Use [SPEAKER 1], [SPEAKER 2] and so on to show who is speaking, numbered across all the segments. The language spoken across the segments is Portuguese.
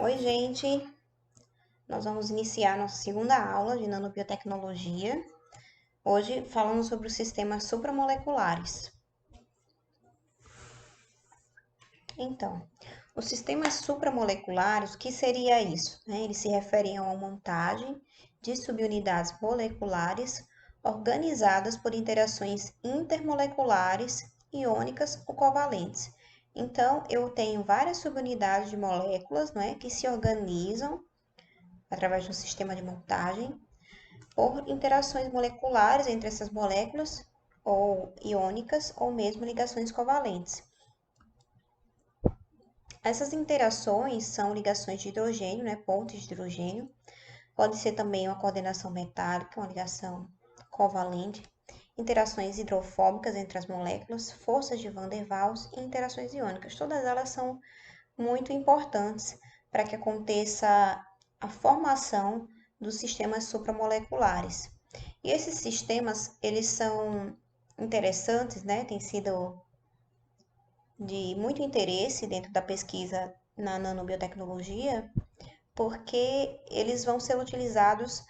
[SPEAKER 1] Oi, gente! Nós vamos iniciar nossa segunda aula de nanobiotecnologia. Hoje falando sobre os sistemas supramoleculares. Então, os sistemas supramoleculares, o que seria isso? Eles se referem a uma montagem de subunidades moleculares organizadas por interações intermoleculares, iônicas ou covalentes. Então, eu tenho várias subunidades de moléculas, que se organizam através de um sistema de montagem por interações moleculares entre essas moléculas, ou iônicas, ou mesmo ligações covalentes. Essas interações são ligações de hidrogênio, pontes de hidrogênio. Pode ser também uma coordenação metálica, uma ligação covalente, interações hidrofóbicas entre as moléculas, forças de Van der Waals e interações iônicas. Todas elas são muito importantes para que aconteça a formação dos sistemas supramoleculares. E esses sistemas, eles são interessantes, Tem sido de muito interesse dentro da pesquisa na nanobiotecnologia, porque eles vão ser utilizados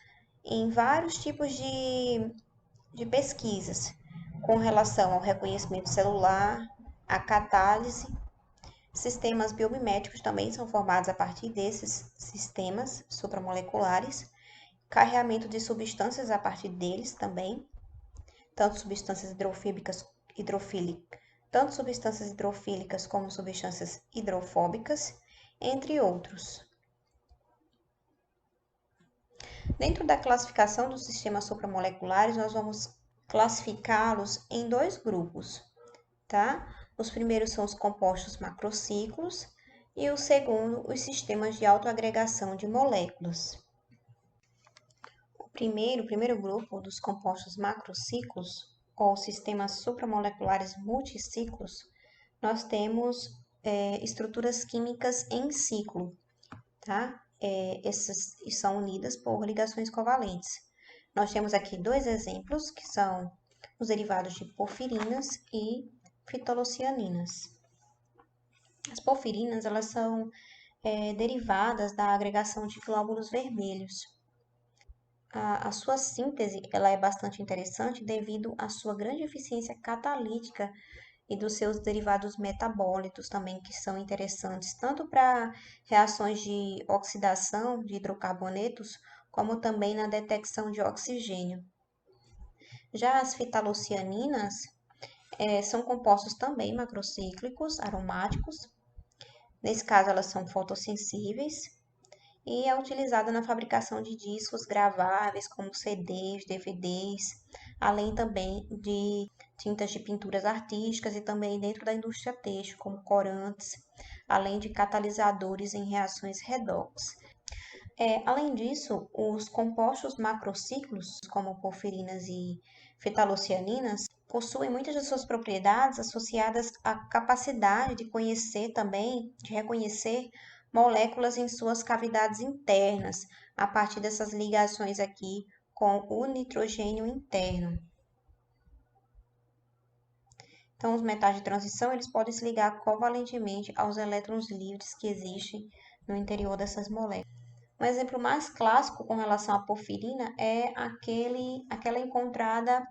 [SPEAKER 1] em vários tipos de pesquisas, com relação ao reconhecimento celular, a catálise. Sistemas biomiméticos também são formados a partir desses sistemas supramoleculares, carreamento de substâncias a partir deles também, tanto substâncias tanto substâncias hidrofílicas como substâncias hidrofóbicas, entre outros. Dentro da classificação dos sistemas supramoleculares, nós vamos classificá-los em dois grupos, tá? Os primeiros são os compostos macrociclos e o segundo, os sistemas de autoagregação de moléculas. O primeiro grupo dos compostos macrociclos, ou sistemas supramoleculares multiciclos, nós temos estruturas químicas em ciclo, tá? Essas são unidas por ligações covalentes. Nós temos aqui dois exemplos, que são os derivados de porfirinas e fitolocianinas. As porfirinas, elas são derivadas da agregação de glóbulos vermelhos. A sua síntese ela é bastante interessante devido à sua grande eficiência catalítica e dos seus derivados metabólitos também, que são interessantes tanto para reações de oxidação de hidrocarbonetos, como também na detecção de oxigênio. Já as fitalocianinas são compostos também macrocíclicos, aromáticos. Nesse caso, elas são fotossensíveis e é utilizada na fabricação de discos graváveis, como CDs, DVDs, além também de tintas de pinturas artísticas e também dentro da indústria têxtil, como corantes, além de catalisadores em reações redox. Além disso, os compostos macrociclos, como porfirinas e fetalocianinas, possuem muitas de suas propriedades associadas à capacidade de conhecer também, de reconhecer moléculas em suas cavidades internas, a partir dessas ligações aqui com o nitrogênio interno. Então, os metais de transição, eles podem se ligar covalentemente aos elétrons livres que existem no interior dessas moléculas. Um exemplo mais clássico com relação à porfirina é aquela encontrada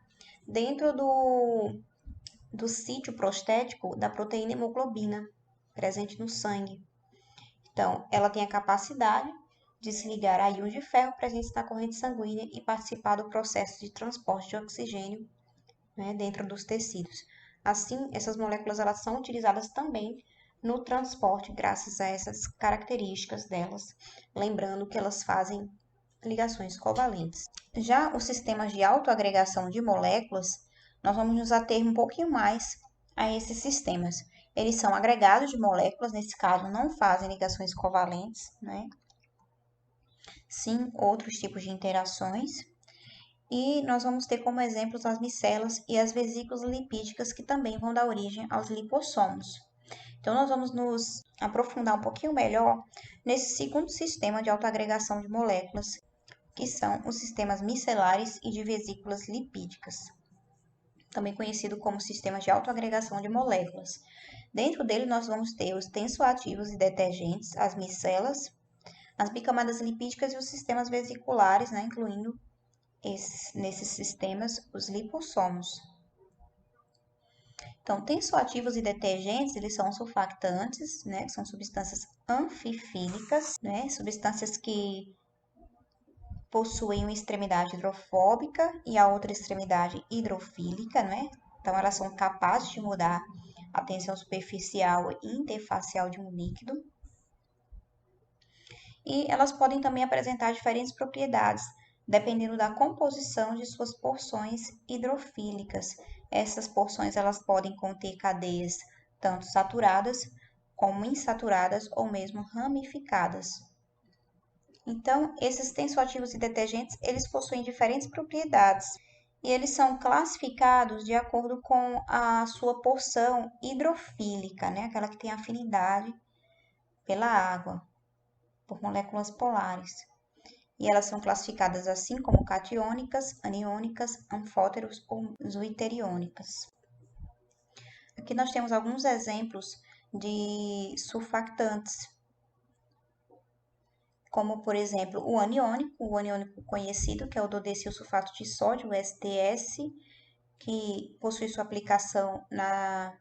[SPEAKER 1] dentro do sítio prostético da proteína hemoglobina, presente no sangue. Então, ela tem a capacidade de se ligar a íons de ferro presentes na corrente sanguínea e participar do processo de transporte de oxigênio, dentro dos tecidos. Assim, essas moléculas elas são utilizadas também no transporte, graças a essas características delas, lembrando que elas fazem ligações covalentes. Já os sistemas de autoagregação de moléculas, nós vamos nos ater um pouquinho mais a esses sistemas. Eles são agregados de moléculas, nesse caso não fazem ligações covalentes, Sim, outros tipos de interações. E nós vamos ter como exemplos as micelas e as vesículas lipídicas, que também vão dar origem aos lipossomos. Então, nós vamos nos aprofundar um pouquinho melhor nesse segundo sistema de autoagregação de moléculas, que são os sistemas micelares e de vesículas lipídicas, também conhecido como sistemas de autoagregação de moléculas. Dentro dele, nós vamos ter os tensoativos e detergentes, as micelas, as bicamadas lipídicas e os sistemas vesiculares, né, incluindo nesses sistemas os lipossomos. Então, tensoativos e detergentes, eles são surfactantes, né, que são substâncias anfifílicas, né, substâncias que possuem uma extremidade hidrofóbica e a outra extremidade hidrofílica, né? Então, elas são capazes de mudar a tensão superficial e interfacial de um líquido. E elas podem também apresentar diferentes propriedades, dependendo da composição de suas porções hidrofílicas. Essas porções elas podem conter cadeias tanto saturadas como insaturadas ou mesmo ramificadas. Então, esses tensoativos e detergentes, eles possuem diferentes propriedades e eles são classificados de acordo com a sua porção hidrofílica, né? Aquela que tem afinidade pela água, por moléculas polares. E elas são classificadas assim como catiônicas, aniônicas, anfóteros ou zwitteriônicas. Aqui nós temos alguns exemplos de surfactantes, como, por exemplo, o aniônico conhecido, que é o dodecil sulfato de sódio, o STS, que possui sua aplicação na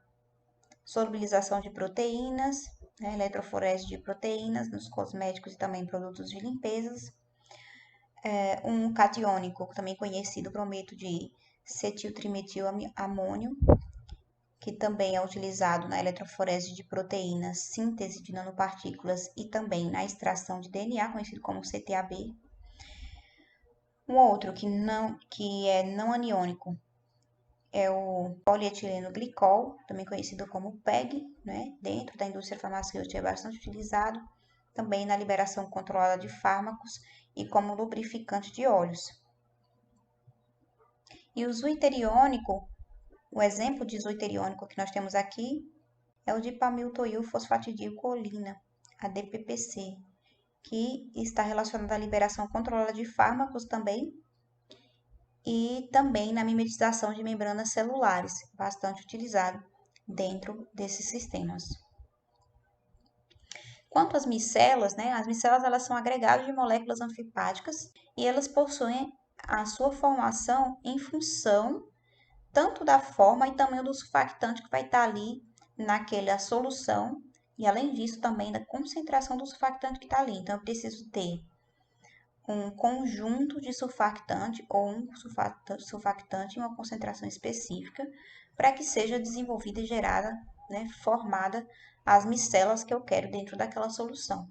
[SPEAKER 1] solubilização de proteínas, né, eletroforese de proteínas nos cosméticos e também produtos de limpeza. Um catiônico, também conhecido, brometo de cetiltrimetilamônio, que também é utilizado na eletroforese de proteínas, síntese de nanopartículas e também na extração de DNA, conhecido como CTAB. Um outro que é não aniônico é o polietileno glicol, também conhecido como PEG, né? Dentro da indústria farmacêutica é bastante utilizado, também na liberação controlada de fármacos e como lubrificante de óleos. E o zwitteriônico, o exemplo de zwitteriônico que nós temos aqui é o dipamiltoil fosfatidilcolina, a DPPC, que está relacionado à liberação controlada de fármacos também e também na mimetização de membranas celulares, bastante utilizado dentro desses sistemas. Quanto às micelas, né, as micelas elas são agregados de moléculas anfipáticas e elas possuem a sua formação em função tanto da forma e tamanho do surfactante que vai estar ali naquela solução e, além disso, também da concentração do surfactante que está ali. Então, eu preciso ter um conjunto de surfactante ou um surfactante em uma concentração específica para que seja desenvolvida e gerada, né, formada as micelas que eu quero dentro daquela solução.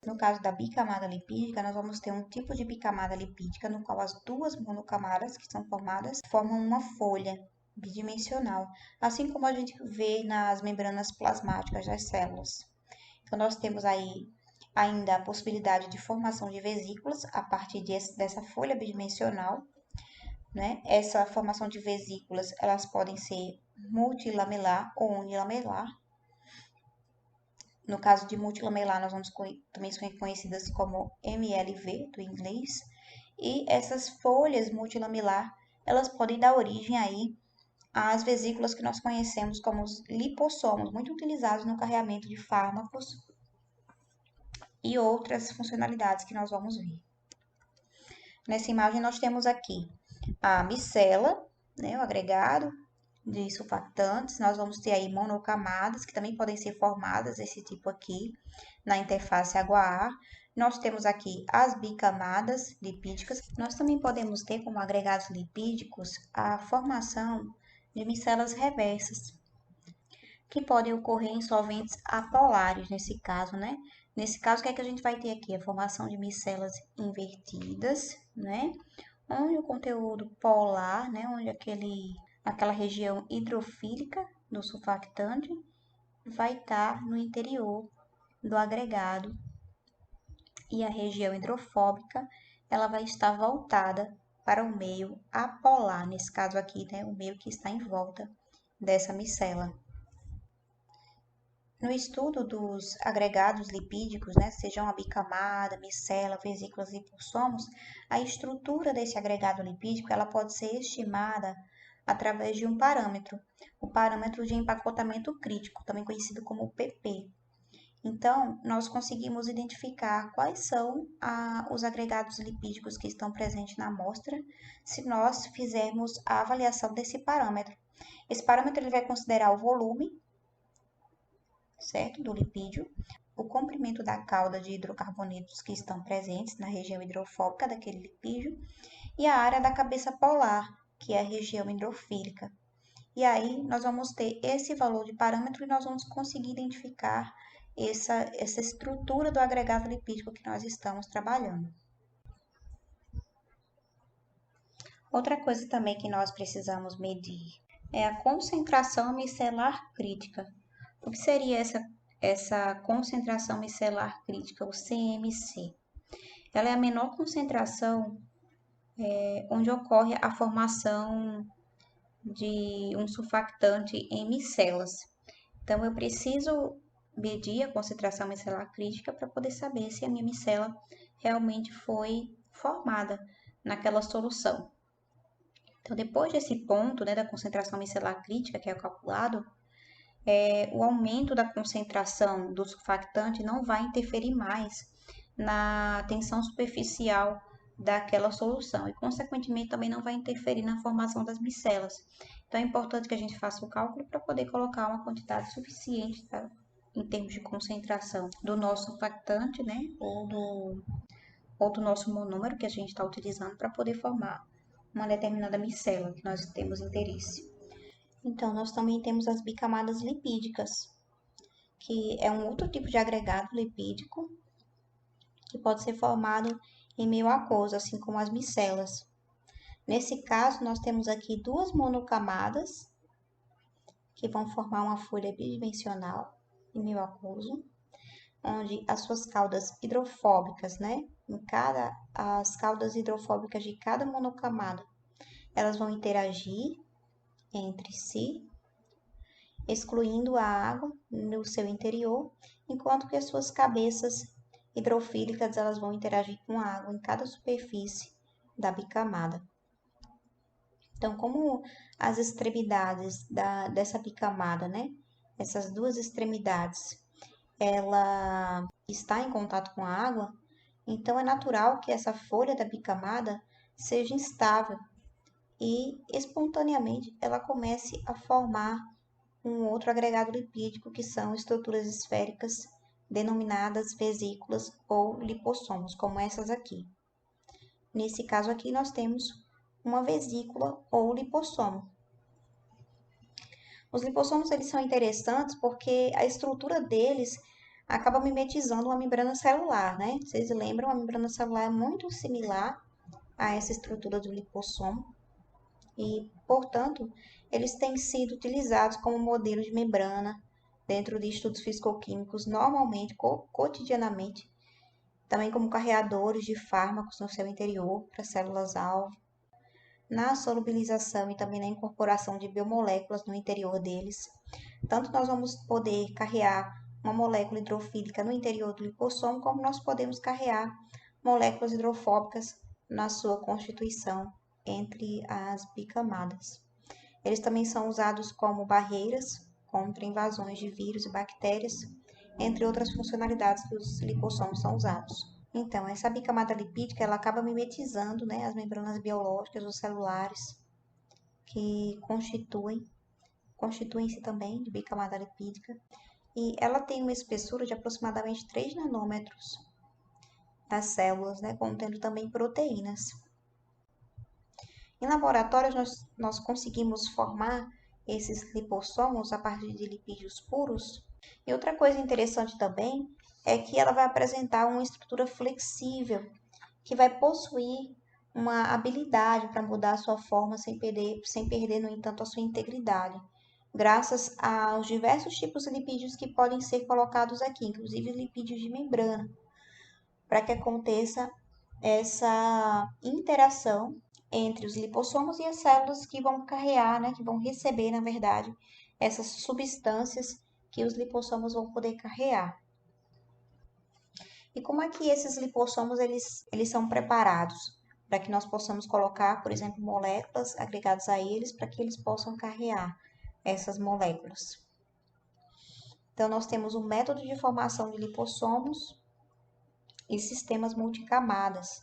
[SPEAKER 1] No caso da bicamada lipídica, nós vamos ter um tipo de bicamada lipídica no qual as duas monocamadas que são formadas formam uma folha bidimensional, assim como a gente vê nas membranas plasmáticas das células. Então, nós temos aí ainda a possibilidade de formação de vesículas a partir dessa folha bidimensional, né? Essa formação de vesículas, elas podem ser multilamelar ou unilamelar. No caso de multilamelar, nós vamos também ser conhecidas como MLV, do inglês. E essas folhas multilamelar, elas podem dar origem aí às vesículas que nós conhecemos como os lipossomos, muito utilizados no carregamento de fármacos e outras funcionalidades que nós vamos ver. Nessa imagem, nós temos aqui a micela, né, o agregado de surfactantes. Nós vamos ter aí monocamadas, que também podem ser formadas, esse tipo aqui, na interface água-ar. Nós temos aqui as bicamadas lipídicas. Nós também podemos ter como agregados lipídicos a formação de micelas reversas, que podem ocorrer em solventes apolares, nesse caso, né? Nesse caso, o que é que a gente vai ter aqui? A formação de micelas invertidas, né? Onde o conteúdo polar, né? Onde aquela região hidrofílica do surfactante vai estar no interior do agregado e a região hidrofóbica ela vai estar voltada para o meio apolar, nesse caso aqui, né? O meio que está em volta dessa micela. No estudo dos agregados lipídicos, né, sejam a bicamada, micela, vesículas e lipossomos, a estrutura desse agregado lipídico ela pode ser estimada através de um parâmetro, o parâmetro de empacotamento crítico, também conhecido como PP. Então, nós conseguimos identificar quais são os agregados lipídicos que estão presentes na amostra se nós fizermos a avaliação desse parâmetro. Esse parâmetro ele vai considerar o volume, certo, do lipídio, o comprimento da cauda de hidrocarbonetos que estão presentes na região hidrofóbica daquele lipídio e a área da cabeça polar, que é a região hidrofílica. E aí, nós vamos ter esse valor de parâmetro e nós vamos conseguir identificar essa estrutura do agregado lipídico que nós estamos trabalhando. Outra coisa também que nós precisamos medir é a concentração micelar crítica. O que seria essa concentração micelar crítica, o CMC? Ela é a menor concentração onde ocorre a formação de um surfactante em micelas. Então, eu preciso medir a concentração micelar crítica para poder saber se a minha micela realmente foi formada naquela solução. Então, depois desse ponto, né, da concentração micelar crítica, que é calculado, o aumento da concentração do surfactante não vai interferir mais na tensão superficial daquela solução e, consequentemente, também não vai interferir na formação das micelas. Então, é importante que a gente faça o cálculo para poder colocar uma quantidade suficiente, tá, em termos de concentração do nosso surfactante, né, ou do nosso monômero que a gente está utilizando para poder formar uma determinada micela que nós temos interesse. Então, nós também temos as bicamadas lipídicas, que é um outro tipo de agregado lipídico que pode ser formado em meio aquoso, assim como as micelas. Nesse caso, nós temos aqui duas monocamadas que vão formar uma folha bidimensional em meio aquoso, onde as suas caudas hidrofóbicas, né? As caudas hidrofóbicas de cada monocamada, elas vão interagir entre si, excluindo a água no seu interior, enquanto que as suas cabeças hidrofílicas elas vão interagir com a água em cada superfície da bicamada. Então, como as extremidades dessa bicamada, né? Essas duas extremidades, ela está em contato com a água, então é natural que essa folha da bicamada seja instável e espontaneamente ela comece a formar um outro agregado lipídico que são estruturas esféricas denominadas vesículas ou lipossomos, como essas aqui. Nesse caso aqui nós temos uma vesícula ou lipossomo. Os lipossomos eles são interessantes porque a estrutura deles acaba mimetizando uma membrana celular, né? Vocês lembram, a membrana celular é muito similar a essa estrutura do lipossomo e, portanto, eles têm sido utilizados como modelo de membrana dentro de estudos fisicoquímicos normalmente, cotidianamente, também como carreadores de fármacos no seu interior para células-alvo, na solubilização e também na incorporação de biomoléculas no interior deles. Tanto nós vamos poder carrear uma molécula hidrofílica no interior do lipossomo, como nós podemos carrear moléculas hidrofóbicas na sua constituição entre as bicamadas. Eles também são usados como barreiras contra invasões de vírus e bactérias, entre outras funcionalidades que os lipossomos são usados. Então, essa bicamada lipídica, ela acaba mimetizando, né, as membranas biológicas ou celulares que constituem-se também de bicamada lipídica, e ela tem uma espessura de aproximadamente 3 nanômetros nas células, né, contendo também proteínas. Em laboratórios, nós conseguimos formar esses lipossomos a partir de lipídios puros. E outra coisa interessante também é que ela vai apresentar uma estrutura flexível, que vai possuir uma habilidade para mudar a sua forma sem perder, no entanto, a sua integridade, graças aos diversos tipos de lipídios que podem ser colocados aqui, inclusive lipídios de membrana, para que aconteça essa interação entre os lipossomos e as células que vão carrear, né, que vão receber, na verdade, essas substâncias que os lipossomos vão poder carrear. E como é que esses lipossomos eles são preparados para que nós possamos colocar, por exemplo, moléculas agregadas a eles para que eles possam carrear essas moléculas? Então, nós temos o método de formação de lipossomos e sistemas multicamadas,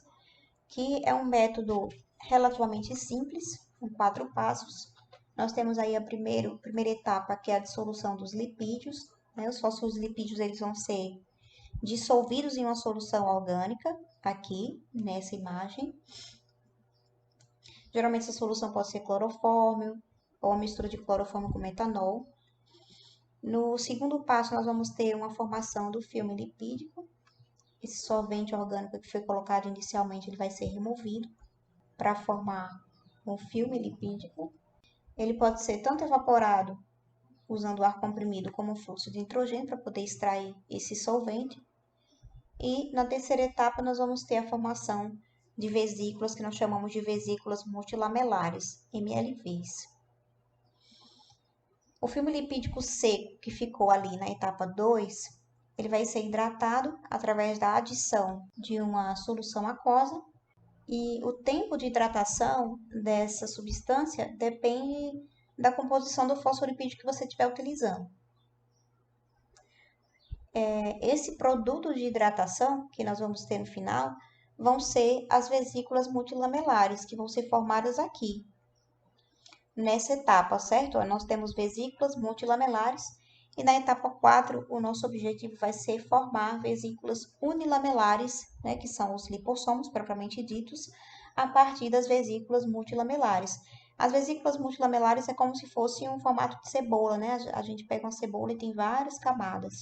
[SPEAKER 1] que é um método relativamente simples, com 4 passos. Nós temos aí a primeira etapa, que é a dissolução dos lipídios, né? Os fosfolipídios eles vão ser dissolvidos em uma solução orgânica, aqui nessa imagem. Geralmente essa solução pode ser clorofórmio ou uma mistura de clorofórmio com metanol. No segundo passo, nós vamos ter uma formação do filme lipídico. Esse solvente orgânico que foi colocado inicialmente, ele vai ser removido para formar um filme lipídico. Ele pode ser tanto evaporado usando ar comprimido como fluxo de nitrogênio para poder extrair esse solvente. E na terceira etapa nós vamos ter a formação de vesículas que nós chamamos de vesículas multilamelares, MLVs. O filme lipídico seco que ficou ali na etapa 2, ele vai ser hidratado através da adição de uma solução aquosa. E o tempo de hidratação dessa substância depende da composição do fosfolipídio que você estiver utilizando. Esse produto de hidratação que nós vamos ter no final vão ser as vesículas multilamelares, que vão ser formadas aqui, nessa etapa, certo? Nós temos vesículas multilamelares e na etapa 4 o nosso objetivo vai ser formar vesículas unilamelares, né, que são os lipossomos propriamente ditos, a partir das vesículas multilamelares. As vesículas multilamelares é como se fosse um formato de cebola, né? A gente pega uma cebola e tem várias camadas.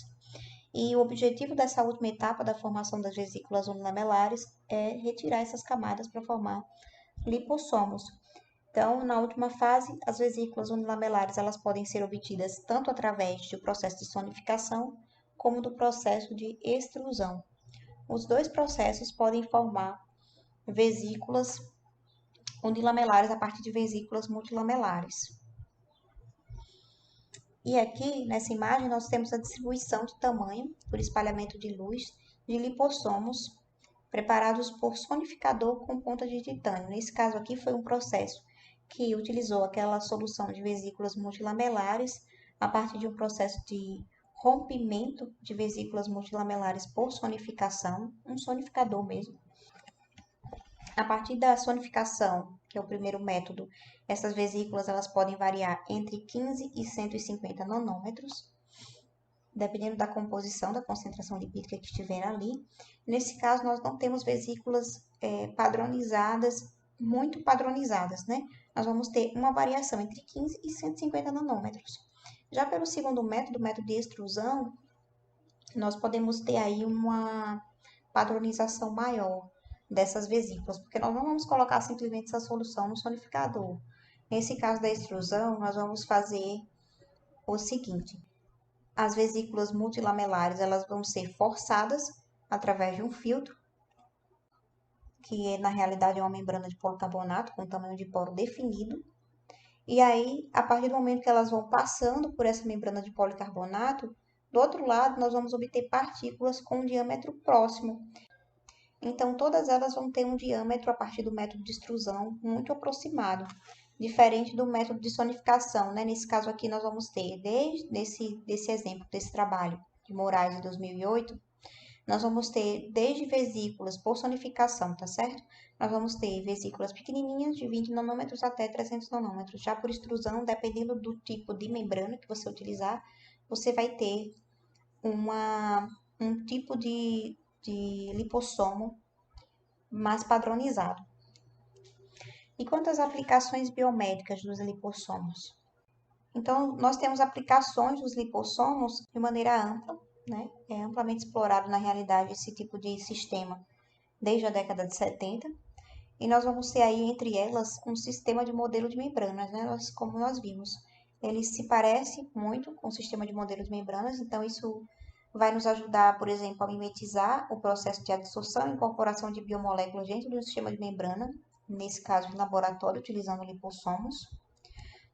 [SPEAKER 1] E o objetivo dessa última etapa da formação das vesículas unilamelares é retirar essas camadas para formar lipossomos. Então, na última fase, as vesículas unilamelares elas podem ser obtidas tanto através do processo de sonificação como do processo de extrusão. Os dois processos podem formar vesículas unilamelares a partir de vesículas multilamelares. E aqui, nessa imagem, nós temos a distribuição de tamanho por espalhamento de luz de lipossomos preparados por sonificador com ponta de titânio. Nesse caso aqui foi um processo que utilizou aquela solução de vesículas multilamelares a partir de um processo de rompimento de vesículas multilamelares por sonificação, um sonificador mesmo. A partir da sonificação, que é o primeiro método, essas vesículas elas podem variar entre 15 e 150 nanômetros, dependendo da composição, da concentração lipídica que estiver ali. Nesse caso, nós não temos vesículas padronizadas, muito padronizadas, né? Nós vamos ter uma variação entre 15 e 150 nanômetros. Já pelo segundo método, o método de extrusão, nós podemos ter aí uma padronização maior dessas vesículas, porque nós não vamos colocar simplesmente essa solução no sonificador. Nesse caso da extrusão, nós vamos fazer o seguinte: as vesículas multilamelares elas vão ser forçadas através de um filtro, que na realidade é uma membrana de policarbonato com tamanho de poro definido. E aí, a partir do momento que elas vão passando por essa membrana de policarbonato, do outro lado nós vamos obter partículas com um diâmetro próximo. Então, todas elas vão ter um diâmetro, a partir do método de extrusão, muito aproximado, diferente do método de sonificação, né? Nesse caso aqui, nós vamos ter, desse exemplo, desse trabalho de Moraes de 2008, nós vamos ter desde vesículas por sonificação, tá certo? Nós vamos ter vesículas pequenininhas, de 20 nanômetros até 300 nanômetros. Já por extrusão, dependendo do tipo de membrana que você utilizar, você vai ter um tipo de lipossomo mais padronizado. E quanto às aplicações biomédicas dos lipossomos? Então, nós temos aplicações dos lipossomos de maneira ampla, né? É amplamente explorado na realidade esse tipo de sistema desde a década de 70. E nós vamos ter aí, entre elas, um sistema de modelo de membranas, né? Como nós vimos. Ele se parece muito com o sistema de modelo de membranas, então isso vai nos ajudar, por exemplo, a mimetizar o processo de adsorção e incorporação de biomoléculas dentro do sistema de membrana, nesse caso em laboratório, utilizando lipossomos.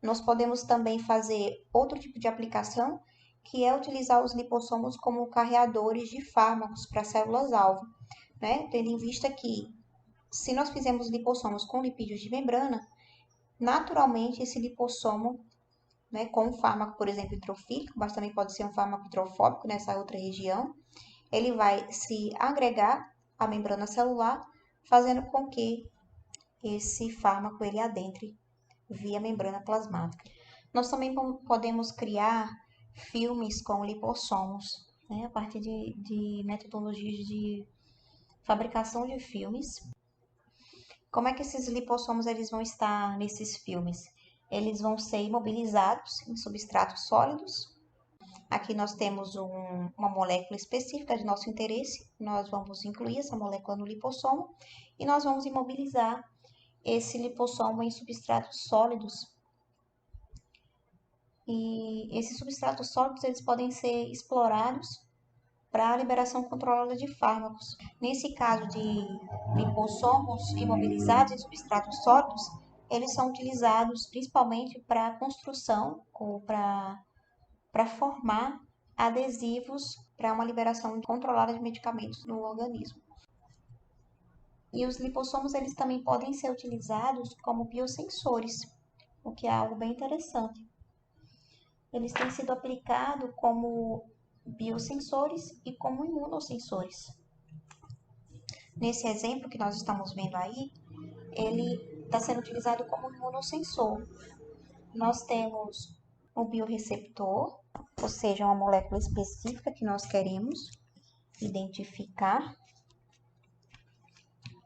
[SPEAKER 1] Nós podemos também fazer outro tipo de aplicação, que é utilizar os lipossomos como carreadores de fármacos para células-alvo, né? Tendo em vista que, se nós fizermos lipossomos com lipídios de membrana, naturalmente esse lipossomo né, com um fármaco, por exemplo, hidrofílico, mas também pode ser um fármaco hidrofóbico nessa outra região, ele vai se agregar à membrana celular, fazendo com que esse fármaco ele adentre via membrana plasmática. Nós também podemos criar filmes com lipossomos, né, a partir de metodologias de fabricação de filmes. Como é que esses lipossomos eles vão estar nesses filmes? Eles vão ser imobilizados em substratos sólidos. Aqui nós temos uma molécula específica de nosso interesse. Nós vamos incluir essa molécula no lipossomo e nós vamos imobilizar esse lipossomo em substratos sólidos. E esses substratos sólidos eles podem ser explorados para a liberação controlada de fármacos. Nesse caso de lipossomos imobilizados em substratos sólidos, eles são utilizados principalmente para a construção ou para formar adesivos para uma liberação controlada de medicamentos no organismo. E os lipossomos eles também podem ser utilizados como biosensores, o que é algo bem interessante. Eles têm sido aplicados como biosensores e como imunossensores. Nesse exemplo que nós estamos vendo aí, ele está sendo utilizado como imunossensor. Nós temos o bioreceptor, ou seja, uma molécula específica que nós queremos identificar.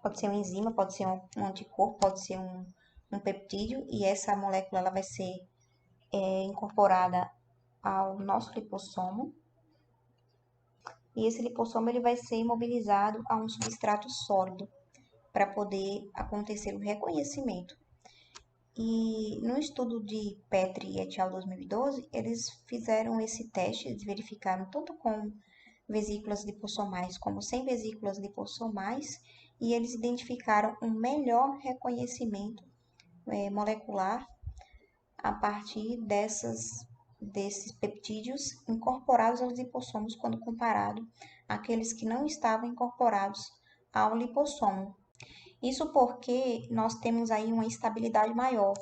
[SPEAKER 1] Pode ser uma enzima, pode ser um anticorpo, pode ser um peptídeo, e essa molécula ela vai ser incorporada ao nosso lipossomo. E esse lipossomo ele vai ser imobilizado a um substrato sólido para poder acontecer o reconhecimento. E no estudo de Petri et al. 2012, eles fizeram esse teste, eles verificaram tanto com vesículas lipossomais como sem vesículas lipossomais, e eles identificaram um melhor reconhecimento molecular a partir desses peptídeos incorporados aos lipossomos quando comparado àqueles que não estavam incorporados ao lipossomo. Isso porque nós temos aí uma estabilidade maior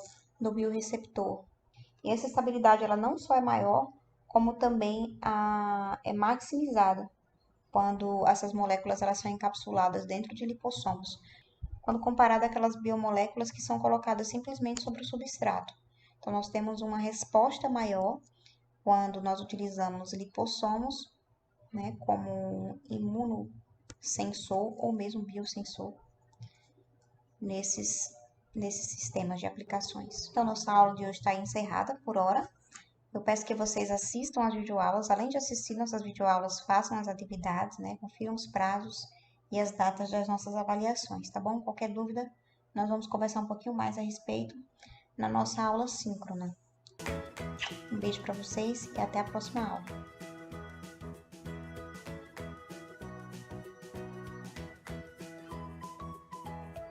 [SPEAKER 1] do bioreceptor. E essa estabilidade ela não só é maior, como também é maximizada quando essas moléculas elas são encapsuladas dentro de lipossomos, quando comparado àquelas biomoléculas que são colocadas simplesmente sobre o substrato. Então, nós temos uma resposta maior quando nós utilizamos lipossomos, né, como imunossensor ou mesmo biosensor nesses sistemas de aplicações. Então, nossa aula de hoje está encerrada por hora. Eu peço que vocês assistam às videoaulas. Além de assistir nossas videoaulas, façam as atividades, né? Confiram os prazos e as datas das nossas avaliações, tá bom? Qualquer dúvida, nós vamos conversar um pouquinho mais a respeito na nossa aula síncrona. Um beijo para vocês e até a próxima aula.